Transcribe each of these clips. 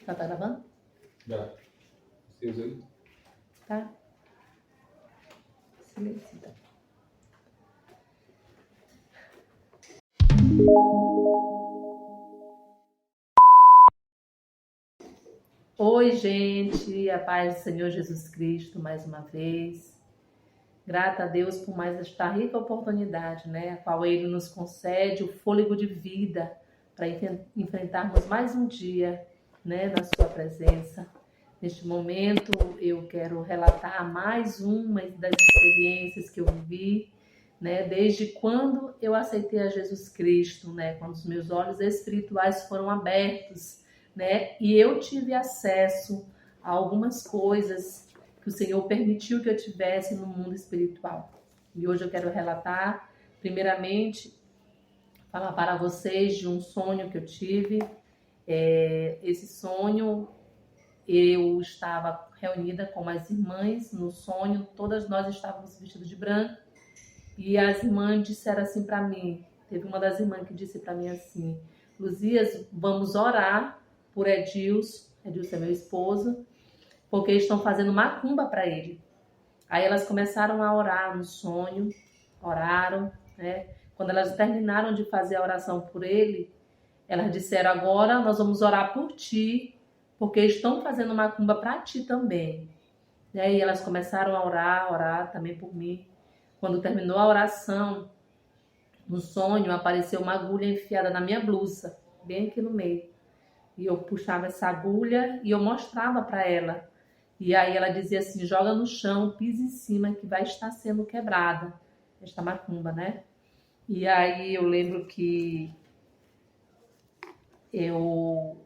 Tá gravando? Já. Você usa aí? Tá. Silêncio, então. Oi, gente, a paz do Senhor Jesus Cristo, mais uma vez. Grata a Deus por mais esta rica oportunidade, né, a qual Ele nos concede o fôlego de vida para enfrentarmos mais um dia, né, na Sua presença. Neste momento, eu quero relatar mais uma das experiências que eu vivi, né, desde quando eu aceitei a Jesus Cristo, né, quando os meus olhos espirituais foram abertos, né, e eu tive acesso a algumas coisas que o Senhor permitiu que eu tivesse no mundo espiritual. E hoje eu quero relatar, primeiramente, falar para vocês de um sonho que eu tive. Esse sonho, eu estava reunida com as irmãs no sonho, todas nós estávamos vestidas de branco, e as irmãs disseram assim para mim, teve uma das irmãs que disse para mim assim: Luzias, vamos orar por Edilson é meu esposo, porque estão fazendo macumba para ele. Aí elas começaram a orar no sonho, oraram, né? Quando elas terminaram de fazer a oração por ele, elas disseram: agora nós vamos orar por ti, porque estão fazendo macumba para ti também. E aí elas começaram a orar também por mim. Quando terminou a oração, no sonho apareceu uma agulha enfiada na minha blusa, bem aqui no meio. E eu puxava essa agulha e eu mostrava para ela. E aí ela dizia assim: joga no chão, pisa em cima que vai estar sendo quebrada esta macumba, né? E aí eu lembro que eu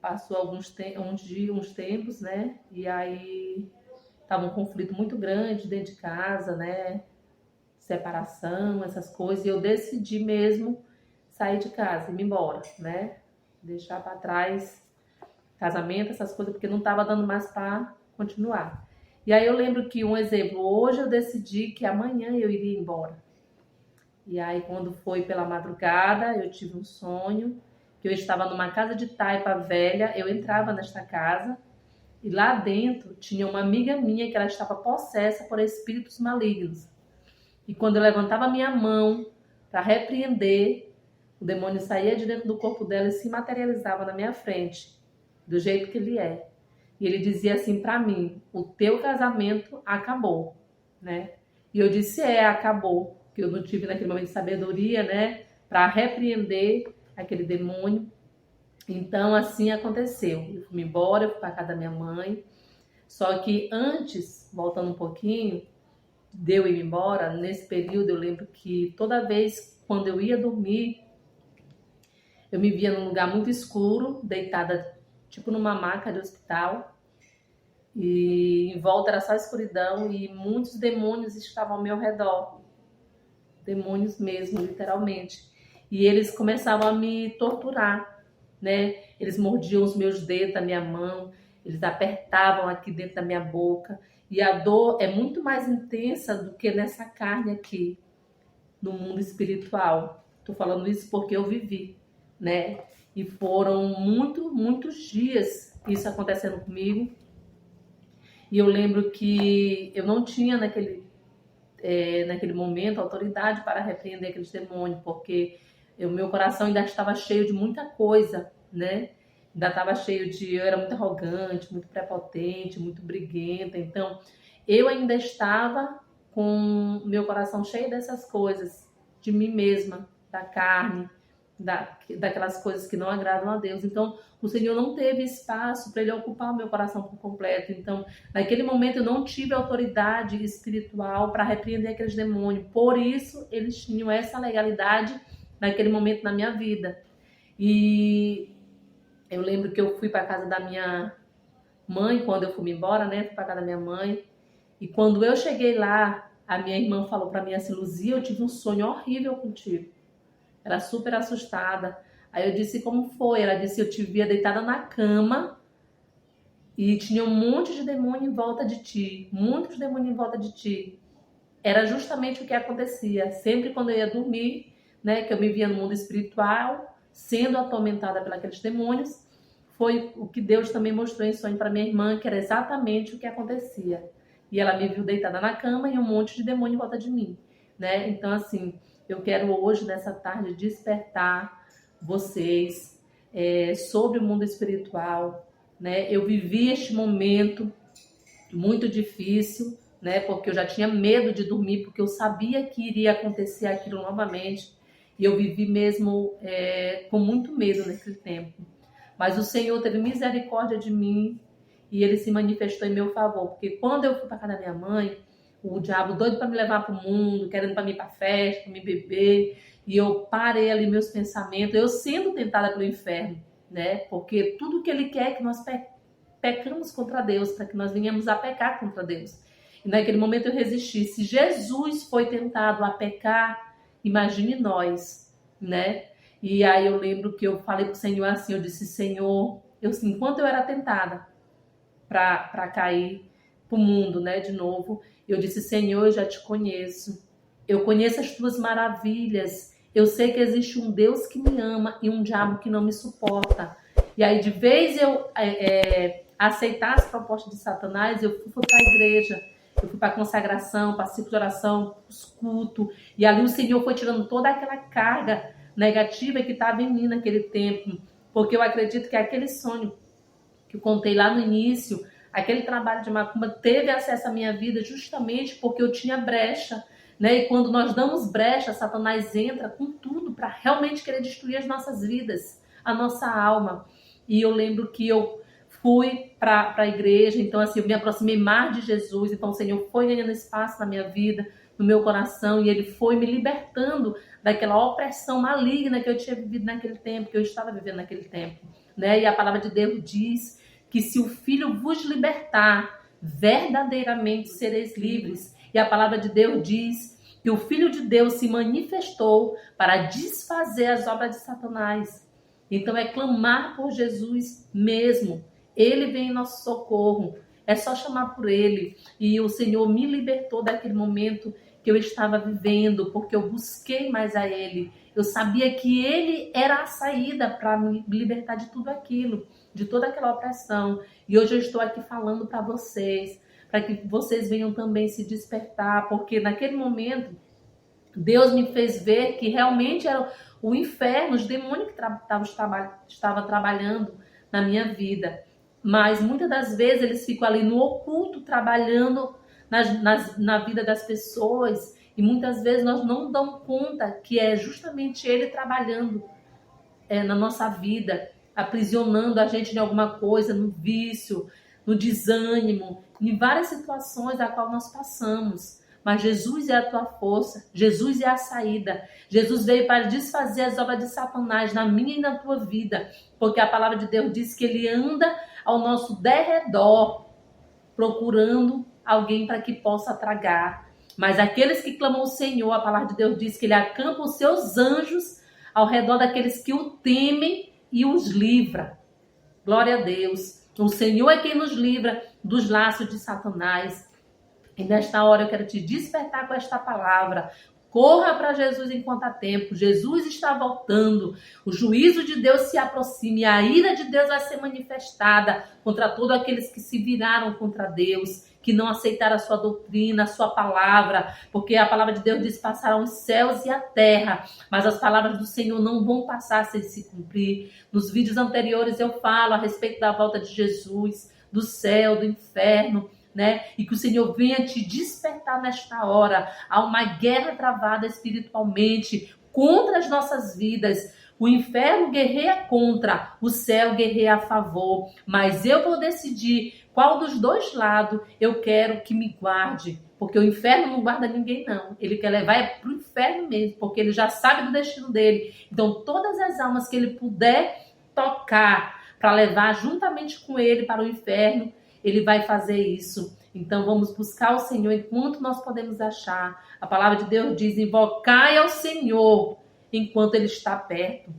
passou uns tempos, né? E aí tava um conflito muito grande dentro de casa, né? Separação, essas coisas. E eu decidi mesmo sair de casa e ir embora, né? Deixar para trás casamento, essas coisas, porque não estava dando mais para continuar. E aí eu lembro que, um exemplo, hoje eu decidi que amanhã eu iria embora. E aí quando foi pela madrugada, eu tive um sonho, que eu estava numa casa de taipa velha, eu entrava nesta casa, e lá dentro tinha uma amiga minha que ela estava possessa por espíritos malignos. E quando eu levantava a minha mão para repreender, o demônio saía de dentro do corpo dela e se materializava na minha frente, do jeito que ele é. E ele dizia assim para mim: o teu casamento acabou, né? E eu disse: acabou. Que eu não tive naquele momento de sabedoria, né? Para repreender aquele demônio. Então, assim aconteceu. Eu fui embora, eu fui para casa da minha mãe. Só que antes, voltando um pouquinho, de eu ir embora, nesse período eu lembro que toda vez quando eu ia dormir, eu me via num lugar muito escuro, deitada tipo numa maca de hospital, e em volta era só escuridão e muitos demônios estavam ao meu redor, demônios mesmo, literalmente. E eles começavam a me torturar, né? Eles mordiam os meus dedos da minha mão, eles apertavam aqui dentro da minha boca, e a dor é muito mais intensa do que nessa carne aqui, no mundo espiritual. Tô falando isso porque eu vivi, né? E foram muitos dias isso acontecendo comigo. E eu lembro que eu não tinha naquele momento autoridade para repreender aqueles demônios, porque o meu coração ainda estava cheio de muita coisa, né? Ainda estava cheio eu era muito arrogante, muito prepotente, muito briguenta. Então, eu ainda estava com o meu coração cheio dessas coisas, de mim mesma, da carne, daquelas coisas que não agradam a Deus. Então, o Senhor não teve espaço para Ele ocupar o meu coração por completo. Então, naquele momento, eu não tive autoridade espiritual para repreender aqueles demônios. Por isso, eles tinham essa legalidade naquele momento na minha vida. E eu lembro que eu fui para casa da minha mãe, quando eu fui embora, né? Fui para casa da minha mãe. E quando eu cheguei lá, a minha irmã falou para mim assim: Luzia, eu tive um sonho horrível contigo. Ela super assustada. Aí eu disse: como foi? Ela disse: eu te via deitada na cama e tinha um monte de demônio em volta de ti. Muitos demônios em volta de ti. Era justamente o que acontecia. Sempre quando eu ia dormir, né, que eu me via no mundo espiritual, sendo atormentada por aqueles demônios, foi o que Deus também mostrou em sonho para minha irmã, que era exatamente o que acontecia. E ela me viu deitada na cama e um monte de demônio em volta de mim, né? Então, assim, eu quero hoje, nessa tarde, despertar vocês sobre o mundo espiritual, né? Eu vivi este momento muito difícil, né? Porque eu já tinha medo de dormir, porque eu sabia que iria acontecer aquilo novamente. E eu vivi mesmo com muito medo naquele tempo. Mas o Senhor teve misericórdia de mim e Ele se manifestou em meu favor. Porque quando eu fui para casa da minha mãe, o diabo doido para me levar para o mundo, querendo para mim ir para festa, para me beber, e eu parei ali meus pensamentos, eu sendo tentada pelo inferno, né? Porque tudo que Ele quer é que nós pecamos contra Deus, para que nós venhamos a pecar contra Deus. E naquele momento eu resisti. Se Jesus foi tentado a pecar, imagine nós, né? E aí eu lembro que eu falei para o Senhor assim, eu disse, Senhor, enquanto eu era tentada para cair para o mundo, né, de novo, eu disse, Senhor, eu já te conheço, eu conheço as tuas maravilhas, eu sei que existe um Deus que me ama e um diabo que não me suporta. E aí, de vez eu aceitar as propostas de Satanás, eu fui para a igreja, eu fui para a consagração, para a ciclo de oração, os cultos, e ali o Senhor foi tirando toda aquela carga negativa que estava em mim naquele tempo, porque eu acredito que aquele sonho que eu contei lá no início, aquele trabalho de macumba teve acesso à minha vida justamente porque eu tinha brecha, né? E quando nós damos brecha, Satanás entra com tudo para realmente querer destruir as nossas vidas, a nossa alma. E eu lembro que eu fui para a igreja, então assim, eu me aproximei mais de Jesus, então o Senhor foi ganhando espaço na minha vida, no meu coração, e Ele foi me libertando daquela opressão maligna que eu tinha vivido naquele tempo, que eu estava vivendo naquele tempo, né? E a palavra de Deus diz que se o Filho vos libertar, verdadeiramente sereis livres. E a palavra de Deus diz que o Filho de Deus se manifestou para desfazer as obras de Satanás. Então é clamar por Jesus mesmo. Ele vem em nosso socorro. É só chamar por Ele. E o Senhor me libertou daquele momento que eu estava vivendo, porque eu busquei mais a Ele. Eu sabia que Ele era a saída para me libertar de tudo aquilo, de toda aquela opressão. E hoje eu estou aqui falando para vocês, para que vocês venham também se despertar, porque naquele momento Deus me fez ver que realmente era o inferno, os demônios que estavam trabalhando na minha vida. Mas muitas das vezes eles ficam ali no oculto, trabalhando na vida das pessoas, e muitas vezes nós não damos conta que é justamente Ele trabalhando na nossa vida, aprisionando a gente em alguma coisa, no vício, no desânimo, em várias situações a qual nós passamos. Mas Jesus é a tua força, Jesus é a saída. Jesus veio para desfazer as obras de Satanás na minha e na tua vida, porque a palavra de Deus diz que Ele anda ao nosso derredor, procurando alguém para que possa tragar. Mas aqueles que clamam ao Senhor, a palavra de Deus diz que Ele acampa os seus anjos ao redor daqueles que o temem e os livra. Glória a Deus. O Senhor é quem nos livra dos laços de Satanás. E nesta hora eu quero te despertar com esta palavra. Corra para Jesus enquanto há tempo. Jesus está voltando. O juízo de Deus se aproxima e a ira de Deus vai ser manifestada contra todos aqueles que se viraram contra Deus, que não aceitaram a sua doutrina, a sua palavra, porque a palavra de Deus diz: passarão os céus e a terra, mas as palavras do Senhor não vão passar sem se cumprir. Nos vídeos anteriores eu falo a respeito da volta de Jesus, do céu, do inferno, né? E que o Senhor venha te despertar nesta hora. Há uma guerra travada espiritualmente contra as nossas vidas. O inferno guerreia contra, o céu guerreia a favor. Mas eu vou decidir qual dos dois lados eu quero que me guarde. Porque o inferno não guarda ninguém, não. Ele quer levar para o inferno mesmo, porque ele já sabe do destino dele. Então, todas as almas que ele puder tocar para levar juntamente com ele para o inferno, Ele vai fazer isso. Então vamos buscar o Senhor enquanto nós podemos achar. A palavra de Deus diz: invocai ao Senhor enquanto Ele está perto.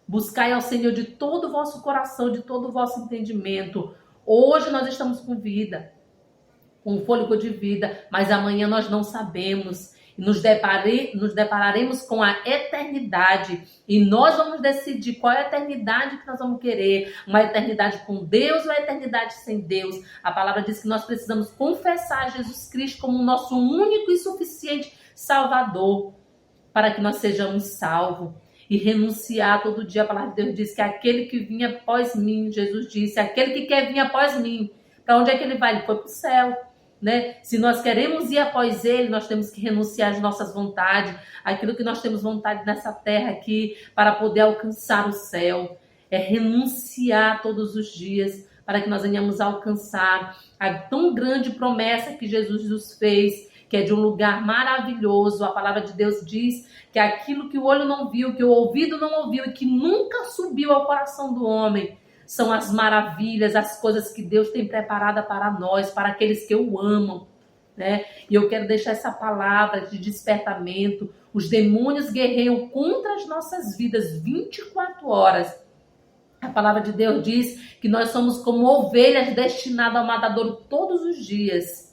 Buscai ao Senhor de todo o vosso coração, de todo o vosso entendimento. Hoje nós estamos com vida, com fôlego de vida, mas amanhã nós não sabemos. e nos depararemos com a eternidade. E nós vamos decidir qual é a eternidade que nós vamos querer. Uma eternidade com Deus ou uma eternidade sem Deus. A palavra diz que nós precisamos confessar Jesus Cristo como o nosso único e suficiente Salvador, para que nós sejamos salvos. E renunciar todo dia. A palavra de Deus diz que aquele que vinha após mim, Jesus disse, aquele que quer vir após mim, para onde é que ele vai? Ele foi para o céu. Né? Se nós queremos ir após ele, nós temos que renunciar às nossas vontades, aquilo que nós temos vontade nessa terra aqui, para poder alcançar o céu. É renunciar todos os dias, para que nós venhamos a alcançar a tão grande promessa que Jesus nos fez, que é de um lugar maravilhoso. A palavra de Deus diz que aquilo que o olho não viu, que o ouvido não ouviu e que nunca subiu ao coração do homem, são as maravilhas, as coisas que Deus tem preparada para nós, para aqueles que o amam, né? E eu quero deixar essa palavra de despertamento. Os demônios guerreiam contra as nossas vidas 24 horas. A palavra de Deus diz que nós somos como ovelhas destinadas ao matadouro todos os dias.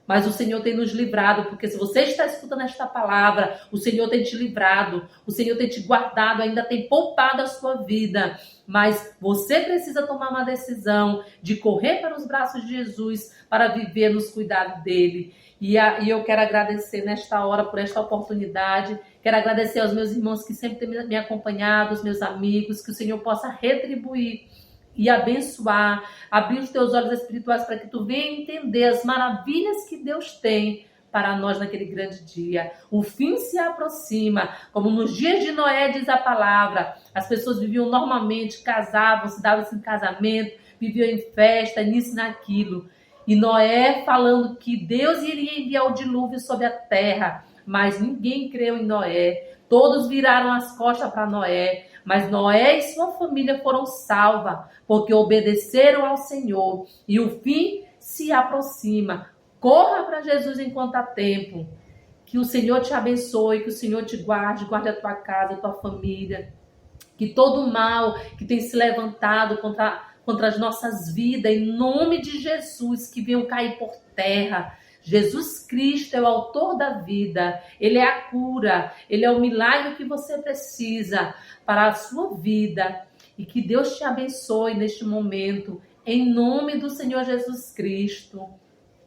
Mas o Senhor tem nos livrado, porque se você está escutando esta palavra, o Senhor tem te livrado, o Senhor tem te guardado, ainda tem poupado a sua vida. Mas você precisa tomar uma decisão de correr para os braços de Jesus, para viver nos cuidados dele. E eu quero agradecer nesta hora por esta oportunidade. Quero agradecer aos meus irmãos que sempre têm me acompanhado, os meus amigos, que o Senhor possa retribuir e abençoar, abrir os teus olhos espirituais para que tu venha entender as maravilhas que Deus tem para nós naquele grande dia. O fim se aproxima, como nos dias de Noé diz a palavra. As pessoas viviam normalmente, casavam, se davam-se em casamento, viviam em festa, nisso e naquilo. E Noé falando que Deus iria enviar o dilúvio sobre a terra, mas ninguém creu em Noé. Todos viraram as costas para Noé. Mas Noé e sua família foram salvas, porque obedeceram ao Senhor. E o fim se aproxima. Corra para Jesus enquanto há tempo. Que o Senhor te abençoe, que o Senhor te guarde, guarde a tua casa, a tua família. Que todo mal que tem se levantado contra as nossas vidas, em nome de Jesus, que venham cair por terra. Jesus Cristo é o autor da vida, Ele é a cura, Ele é o milagre que você precisa para a sua vida. E que Deus te abençoe neste momento, em nome do Senhor Jesus Cristo.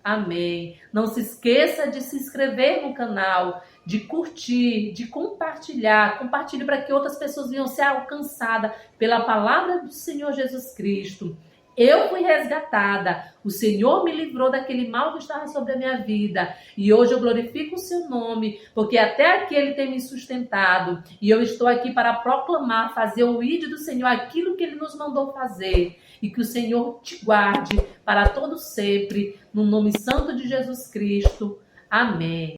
Amém. Não se esqueça de se inscrever no canal, de curtir, de compartilhar. Compartilhe para que outras pessoas venham ser alcançadas pela palavra do Senhor Jesus Cristo. Eu fui resgatada, o Senhor me livrou daquele mal que estava sobre a minha vida. E hoje eu glorifico o seu nome, porque até aqui Ele tem me sustentado. E eu estou aqui para proclamar, fazer o ídolo do Senhor, aquilo que Ele nos mandou fazer. E que o Senhor te guarde para todo sempre, no nome santo de Jesus Cristo. Amém.